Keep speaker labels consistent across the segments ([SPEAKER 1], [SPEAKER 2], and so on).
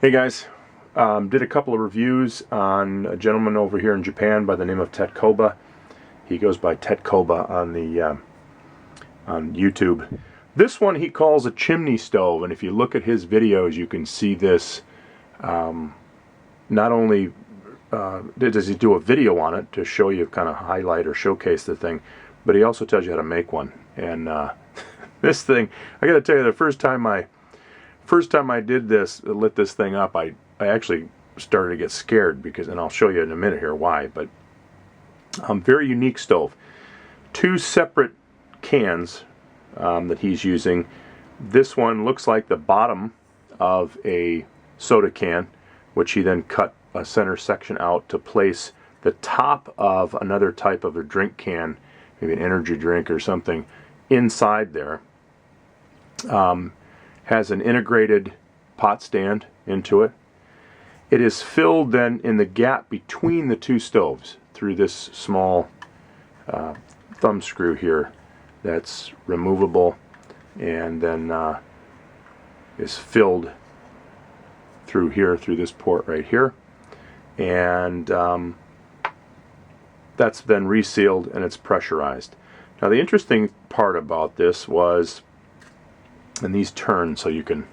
[SPEAKER 1] Hey guys, did a couple of reviews on a gentleman over here in Japan by the name of Tetkoba. He goes by Tetkoba on the on YouTube. This one he calls a chimney stove, and if you look at his videos, you can see this. Not only does he do a video on it to show you, kind of highlight or showcase the thing, but he also tells you how to make one. And this thing, I got to tell you, the first time I did this, lit this thing up, I actually started to get scared because, and I'll show you in a minute here why, but very unique stove. Two separate cans that he's using. This one looks like the bottom of a soda can, which he then cut a center section out to place the top of another type of a drink can, maybe an energy drink or something, inside there. Has an integrated pot stand into it. It is filled then in the gap between the two stoves through this small thumb screw here that's removable, and then is filled through here, through this port right here, and that's then resealed and it's pressurized. Now the interesting part about this was, and these turn so you can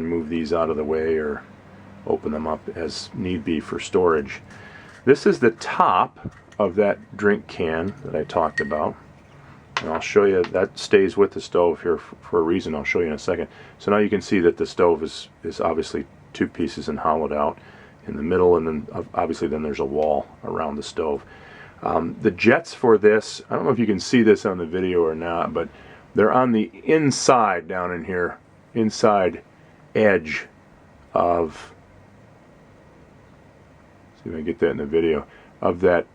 [SPEAKER 1] move these out of the way or open them up as need be for storage. This is the top of that drink can that I talked about, and I'll show you that stays with the stove here for a reason I'll show you in a second. So now you can see that the stove is obviously two pieces and hollowed out in the middle, and then obviously then there's a wall around the stove. The jets for this, I don't know if you can see this on the video or not, but they're on the inside down in here, inside edge of, see if I can get that in the video, of that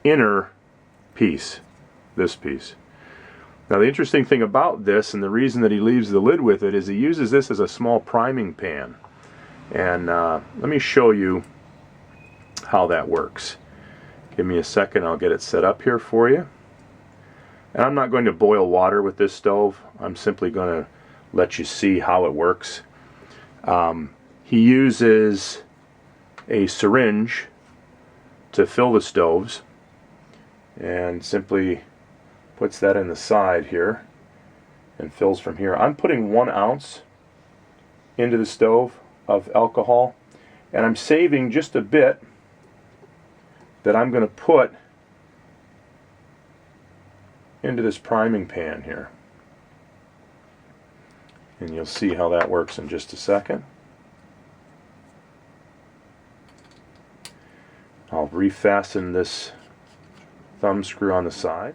[SPEAKER 1] inner piece, this piece. Now the interesting thing about this, and the reason that he leaves the lid with it, is he uses this as a small priming pan. And let me show you how that works. Give me a second, I'll get it set up here for you. And I'm not going to boil water with this stove. I'm simply going to let you see how it works. He uses a syringe to fill the stoves and simply puts that in the side here and fills from here. I'm putting 1 ounce into the stove of alcohol, and I'm saving just a bit that I'm going to put into this priming pan here, and you'll see how that works in just a second. I'll refasten this thumb screw on the side,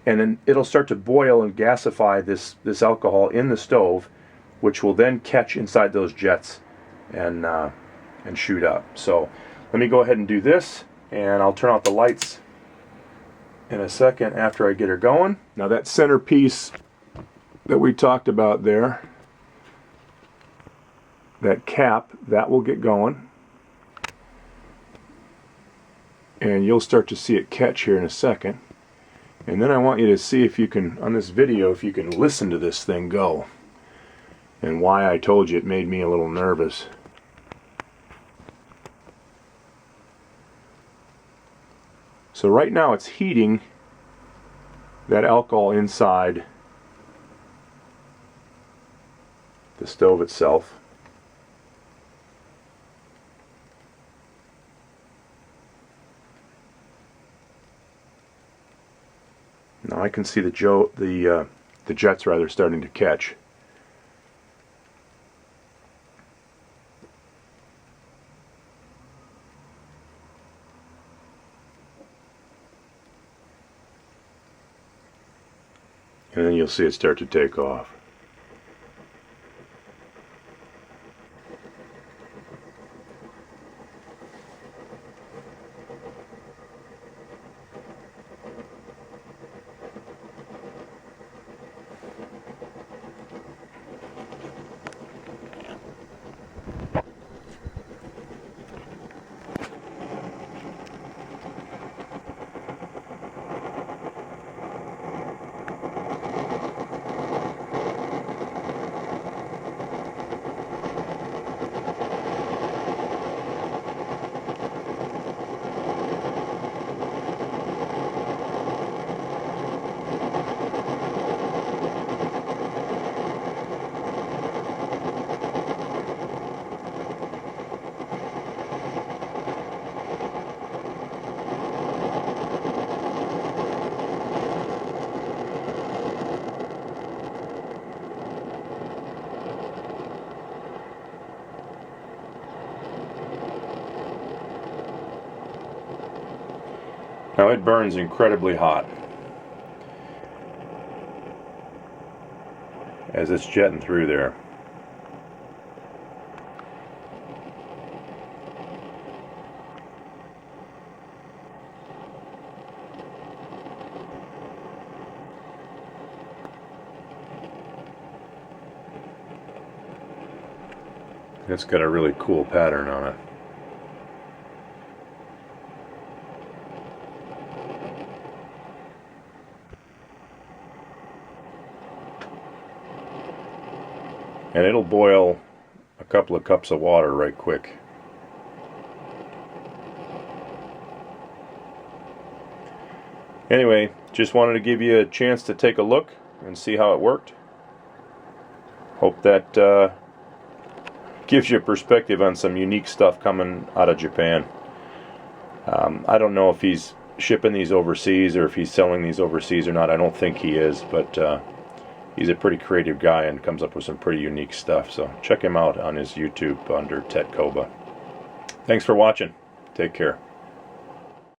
[SPEAKER 1] and then it'll start to boil and gasify this alcohol in the stove, which will then catch inside those jets and shoot up. So let me go ahead and do this, and I'll turn off the lights in a second after I get her going. Now that center piece that we talked about there, that cap, that will get going, and you'll start to see it catch here in a second. And then I want you to see if you can, on this video, if you can listen to this thing go, and why I told you it made me a little nervous. So right now it's heating that alcohol inside the stove itself. Now I can see the jets rather starting to catch. And then you'll see it start to take off. Now it burns incredibly hot as it's jetting through there. It's got a really cool pattern on it. And it'll boil a couple of cups of water right quick. Anyway, just wanted to give you a chance to take a look and see how it worked. Hope that gives you a perspective on some unique stuff coming out of Japan. I don't know if he's shipping these overseas or if he's selling these overseas or not. I don't think he is, but he's a pretty creative guy and comes up with some pretty unique stuff. So check him out on his YouTube under Tetkoba. Thanks for watching. Take care.